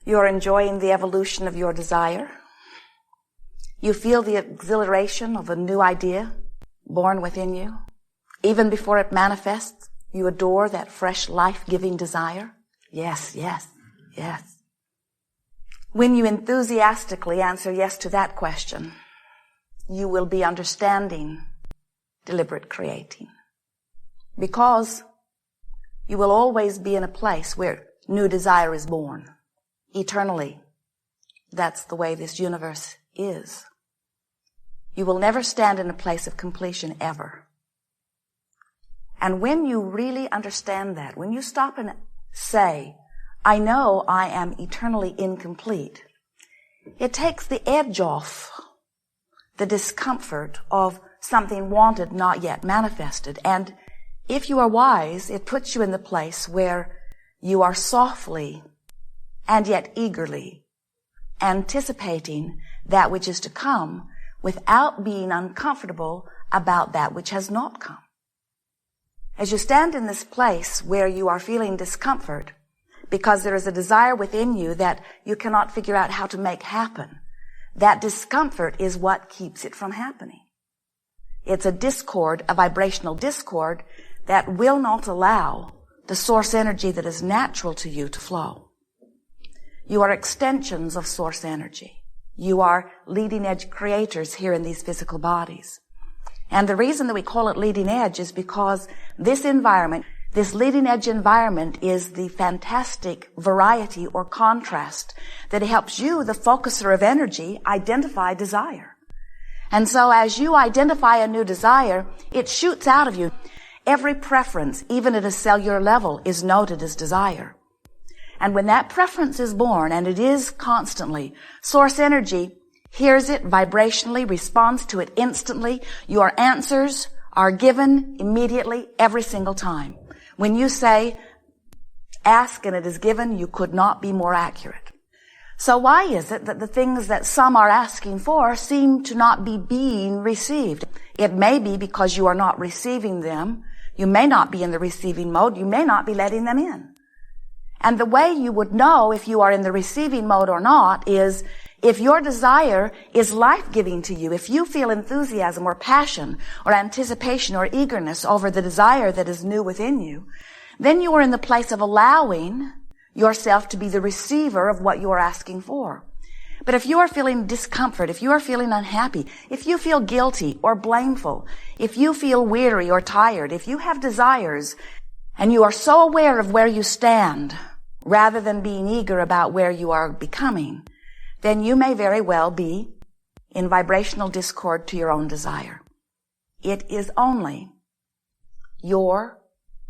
You're enjoying the evolution of your desire. You feel the exhilaration of a new idea born within you. Even before it manifests, you adore that fresh life-giving desire. Yes, yes, yes. When you enthusiastically answer yes to that question, you will be understanding deliberate creating. Because you will always be in a place where new desire is born. Eternally. That's the way this universe is. You will never stand in a place of completion ever. And when you really understand that, when you stop and say, I know I am eternally incomplete, it takes the edge off the discomfort of something wanted, not yet manifested. And if you are wise, it puts you in the place where you are softly and yet eagerly anticipating that which is to come without being uncomfortable about that which has not come. As you stand in this place where you are feeling discomfort because there is a desire within you that you cannot figure out how to make happen, that discomfort is what keeps it from happening. It's a discord, a vibrational discord that will not allow the source energy that is natural to you to flow. You are extensions of source energy. You are leading edge creators here in these physical bodies. And the reason that we call it leading edge is because this environment, this leading edge environment, is the fantastic variety or contrast that helps you, the focuser of energy, identify desire. And so as you identify a new desire, it shoots out of you. Every preference, even at a cellular level, is noted as desire. And when that preference is born, and it is constantly, source energy hears it vibrationally, responds to it instantly. Your answers are given immediately every single time. When you say, ask and it is given, you could not be more accurate. So why is it that the things that some are asking for seem to not be being received? It may be because you are not receiving them. You may not be in the receiving mode. You may not be letting them in. And the way you would know if you are in the receiving mode or not is if your desire is life-giving to you, if you feel enthusiasm or passion or anticipation or eagerness over the desire that is new within you, then you are in the place of allowing yourself to be the receiver of what you are asking for. But if you are feeling discomfort, if you are feeling unhappy, if you feel guilty or blameful, if you feel weary or tired, if you have desires and you are so aware of where you stand rather than being eager about where you are becoming, then you may very well be in vibrational discord to your own desire. It is only your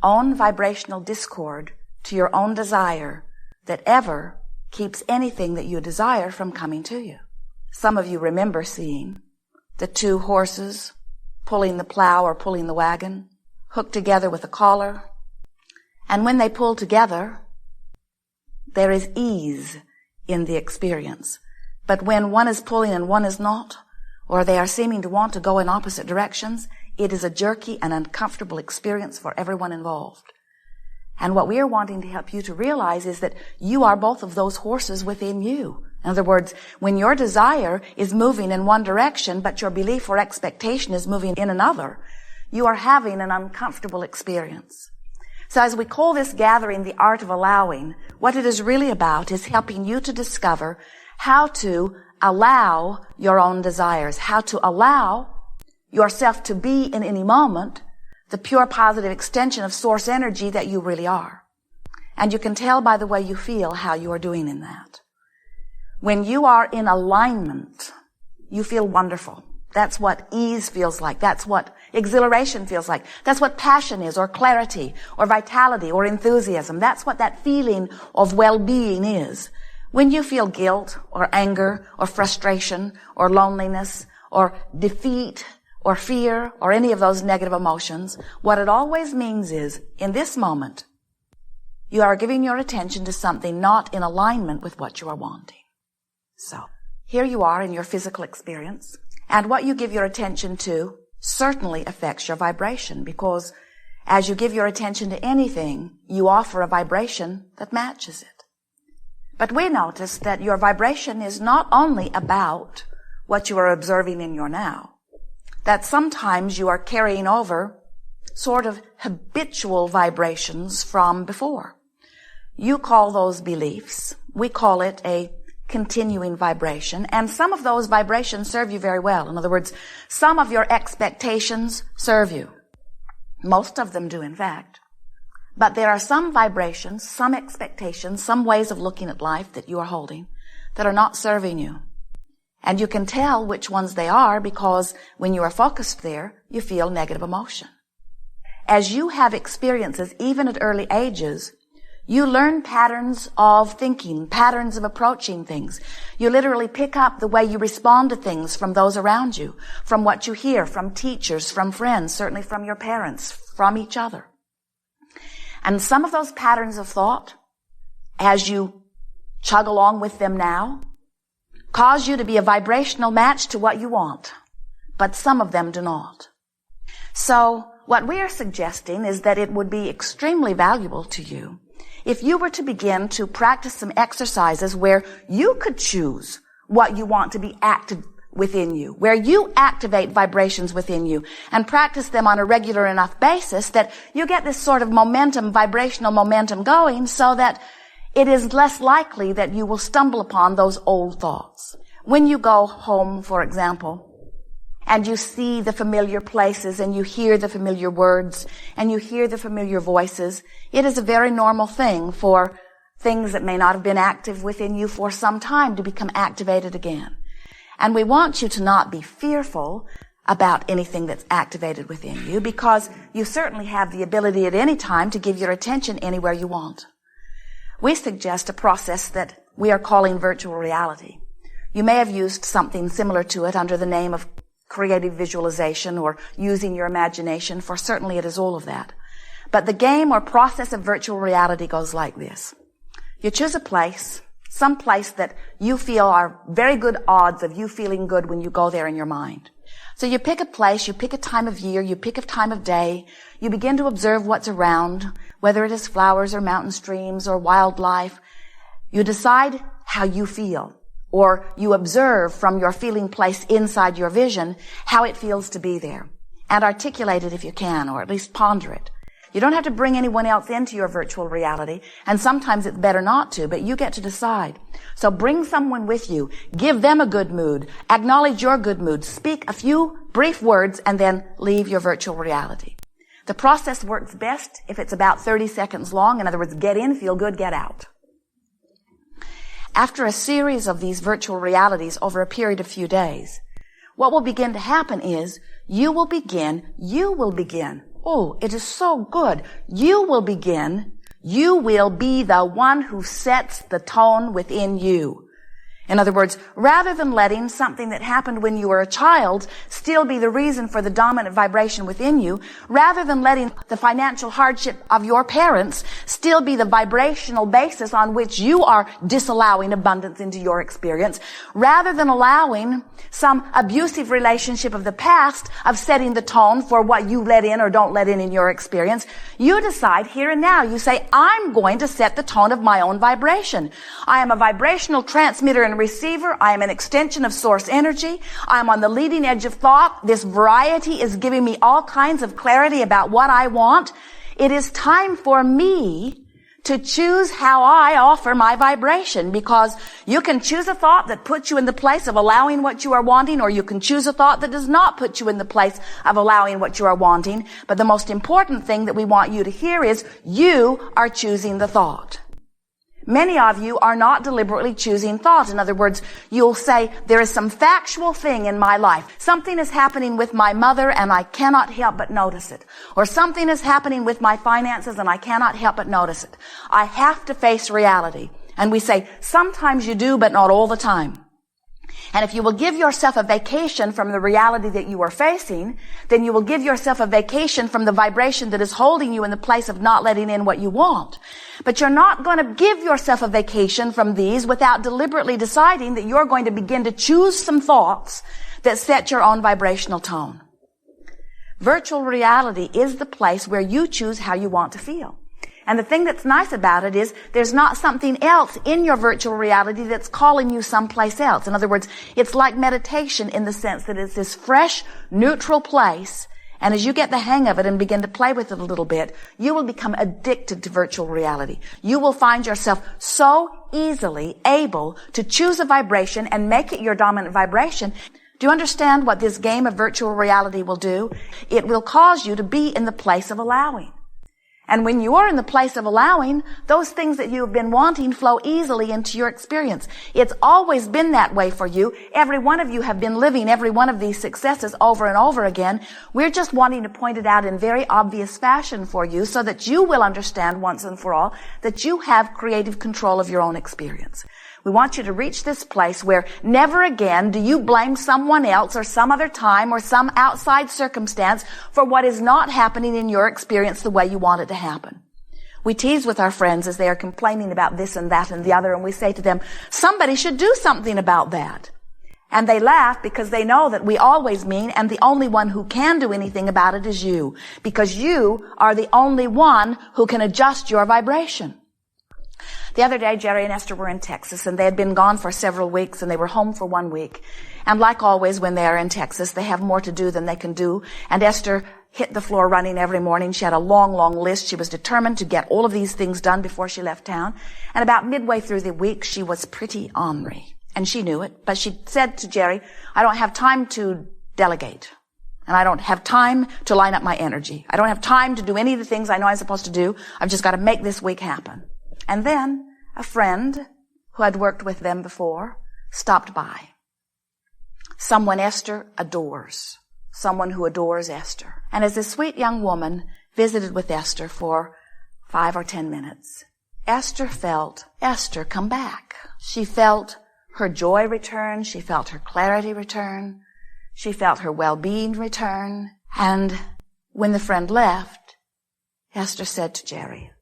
own vibrational discord to your own desire that ever keeps anything that you desire from coming to you. Some of you remember seeing the two horses pulling the plow or pulling the wagon, hooked together with a collar. And when they pull together, there is ease in the experience. But when one is pulling and one is not, or they are seeming to want to go in opposite directions, it is a jerky and uncomfortable experience for everyone involved. And what we are wanting to help you to realize is that you are both of those horses within you. In other words, when your desire is moving in one direction, but your belief or expectation is moving in another, you are having an uncomfortable experience. So as we call this gathering the art of allowing, what it is really about is helping you to discover how to allow your own desires, how to allow yourself to be in any moment the pure positive extension of source energy that you really are. And you can tell by the way you feel how you are doing in that. When you are in alignment, you feel wonderful. That's what ease feels like. That's what exhilaration feels like. That's what passion is, or clarity, or vitality, or enthusiasm. That's what that feeling of well-being is. When you feel guilt, or anger, or frustration, or loneliness, or defeat, or fear, or any of those negative emotions, what it always means is, in this moment, you are giving your attention to something not in alignment with what you are wanting. So, here you are in your physical experience, and what you give your attention to certainly affects your vibration, because as you give your attention to anything, you offer a vibration that matches it. But we notice that your vibration is not only about what you are observing in your now, that sometimes you are carrying over sort of habitual vibrations from before. You call those beliefs. We call it a continuing vibration. And some of those vibrations serve you very well. In other words, some of your expectations serve you. Most of them do, in fact. But there are some vibrations, some expectations, some ways of looking at life that you are holding that are not serving you. And you can tell which ones they are because when you are focused there, you feel negative emotion. As you have experiences, even at early ages, you learn patterns of thinking, patterns of approaching things. You literally pick up the way you respond to things from those around you, from what you hear, from teachers, from friends, certainly from your parents, from each other. And some of those patterns of thought, as you chug along with them now, cause you to be a vibrational match to what you want. But some of them do not. So what we are suggesting is that it would be extremely valuable to you if you were to begin to practice some exercises where you could choose what you want to be active within you, where you activate vibrations within you and practice them on a regular enough basis that you get this sort of momentum, vibrational momentum going so that it is less likely that you will stumble upon those old thoughts. When you go home, for example, and you see the familiar places and you hear the familiar words and you hear the familiar voices, it is a very normal thing for things that may not have been active within you for some time to become activated again. And we want you to not be fearful about anything that's activated within you because you certainly have the ability at any time to give your attention anywhere you want. We suggest a process that we are calling virtual reality. You may have used something similar to it under the name of creative visualization or using your imagination, for certainly it is all of that. But the game or process of virtual reality goes like this. You choose a place, some place that you feel are very good odds of you feeling good when you go there in your mind. So you pick a place, you pick a time of year, you pick a time of day, you begin to observe what's around, whether it is flowers or mountain streams or wildlife. You decide how you feel, or you observe from your feeling place inside your vision how it feels to be there. And articulate it if you can, or at least ponder it. You don't have to bring anyone else into your virtual reality, and sometimes it's better not to, but you get to decide. So bring someone with you, give them a good mood, acknowledge your good mood, speak a few brief words, and then leave your virtual reality. The process works best if it's about 30 seconds long. In other words, get in, feel good, get out. After a series of these virtual realities over a period of few days, what will begin to happen is you will begin, oh, it is so good. You will be the one who sets the tone within you. In other words, rather than letting something that happened when you were a child still be the reason for the dominant vibration within you, rather than letting the financial hardship of your parents still be the vibrational basis on which you are disallowing abundance into your experience, rather than allowing some abusive relationship of the past of setting the tone for what you let in or don't let in your experience, you decide here and now, you say, I'm going to set the tone of my own vibration. I am a vibrational transmitter and receiver. I am an extension of source energy. I am on the leading edge of thought. This variety is giving me all kinds of clarity about what I want. It is time for me to choose how I offer my vibration, because you can choose a thought that puts you in the place of allowing what you are wanting, or you can choose a thought that does not put you in the place of allowing what you are wanting. But the most important thing that we want you to hear is you are choosing the thought. Many of you are not deliberately choosing thought. In other words, you'll say, there is some factual thing in my life. Something is happening with my mother and I cannot help but notice it. Or something is happening with my finances and I cannot help but notice it. I have to face reality. And we say, sometimes you do, but not all the time. And if you will give yourself a vacation from the reality that you are facing, then you will give yourself a vacation from the vibration that is holding you in the place of not letting in what you want. But you're not going to give yourself a vacation from these without deliberately deciding that you're going to begin to choose some thoughts that set your own vibrational tone. Virtual reality is the place where you choose how you want to feel. And the thing that's nice about it is there's not something else in your virtual reality that's calling you someplace else. In other words, it's like meditation in the sense that it's this fresh, neutral place. And as you get the hang of it and begin to play with it a little bit, you will become addicted to virtual reality. You will find yourself so easily able to choose a vibration and make it your dominant vibration. Do you understand what this game of virtual reality will do? It will cause you to be in the place of allowing. And when you are in the place of allowing, those things that you have been wanting flow easily into your experience. It's always been that way for you. Every one of you have been living every one of these successes over and over again. We're just wanting to point it out in very obvious fashion for you so that you will understand once and for all that you have creative control of your own experience. We want you to reach this place where never again do you blame someone else or some other time or some outside circumstance for what is not happening in your experience the way you want it to happen. We tease with our friends as they are complaining about this and that and the other, and we say to them, somebody should do something about that. And they laugh because they know that we always mean, and the only one who can do anything about it is you, because you are the only one who can adjust your vibration. The other day, Jerry and Esther were in Texas, and they had been gone for several weeks, and they were home for 1 week. And like always, when they are in Texas, they have more to do than they can do. And Esther hit the floor running every morning. She had a long, long list. She was determined to get all of these things done before she left town. And about midway through the week, she was pretty ornery. And she knew it. But she said to Jerry, I don't have time to delegate. And I don't have time to line up my energy. I don't have time to do any of the things I know I'm supposed to do. I've just got to make this week happen. And then a friend who had worked with them before stopped by. Someone Esther adores. Someone who adores Esther. And as this sweet young woman visited with Esther for 5 or 10 minutes, Esther felt Esther come back. She felt her joy return. She felt her clarity return. She felt her well-being return. And when the friend left, Esther said to Jerry,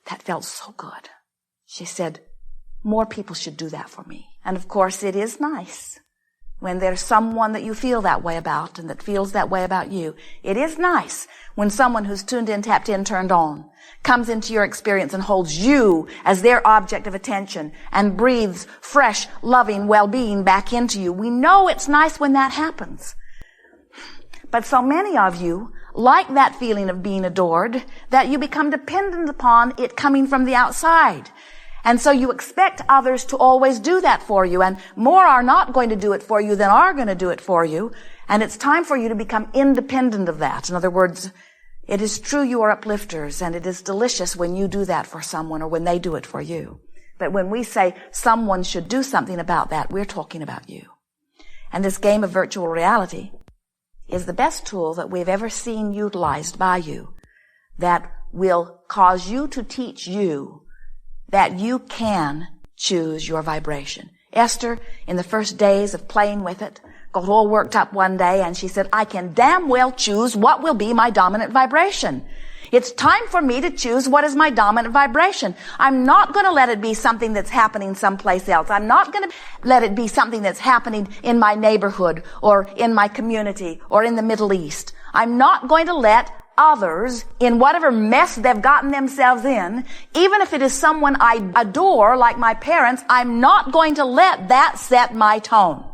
that felt so good. She said, more people should do that for me. And of course, it is nice when there's someone that you feel that way about and that feels that way about you. It is nice when someone who's tuned in, tapped in, turned on, comes into your experience and holds you as their object of attention and breathes fresh, loving well-being back into you. We know it's nice when that happens. But so many of you like that feeling of being adored that you become dependent upon it coming from the outside. And so you expect others to always do that for you, and more are not going to do it for you than are going to do it for you. And it's time for you to become independent of that. In other words, it is true you are uplifters, and it is delicious when you do that for someone or when they do it for you. But when we say someone should do something about that, we're talking about you. And this game of virtual reality is the best tool that we've ever seen utilized by you that will cause you to teach you that you can choose your vibration. Esther, in the first days of playing with it, got all worked up one day and she said, I can damn well choose what will be my dominant vibration. It's time for me to choose what is my dominant vibration. I'm not going to let it be something that's happening someplace else. I'm not going to let it be something that's happening in my neighborhood or in my community or in the Middle East. I'm not going to let others in whatever mess they've gotten themselves in, even if it is someone I adore like my parents, I'm not going to let that set my tone.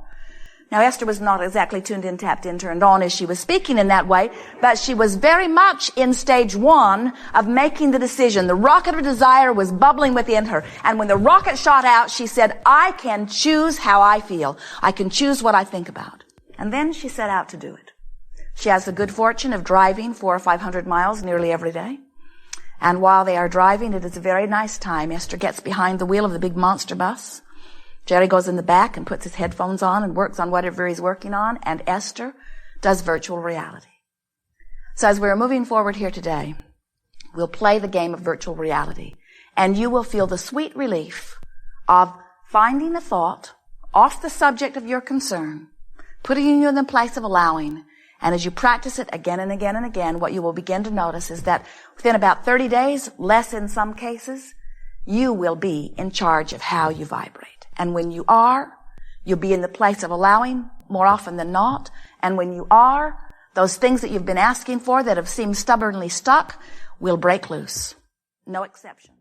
Now, Esther was not exactly tuned in, tapped in, turned on as she was speaking in that way, but she was very much in stage 1 of making the decision. The rocket of desire was bubbling within her. And when the rocket shot out, she said, I can choose how I feel. I can choose what I think about. And then she set out to do it. She has the good fortune of driving 400 or 500 miles nearly every day. And while they are driving, it is a very nice time. Esther gets behind the wheel of the big monster bus. Jerry goes in the back and puts his headphones on and works on whatever he's working on, and Esther does virtual reality. So as we're moving forward here today, we'll play the game of virtual reality, and you will feel the sweet relief of finding a thought off the subject of your concern, putting you in the place of allowing, and as you practice it again and again and again, what you will begin to notice is that within about 30 days, less in some cases, you will be in charge of how you vibrate. And when you are, you'll be in the place of allowing more often than not. And when you are, those things that you've been asking for that have seemed stubbornly stuck will break loose. No exceptions.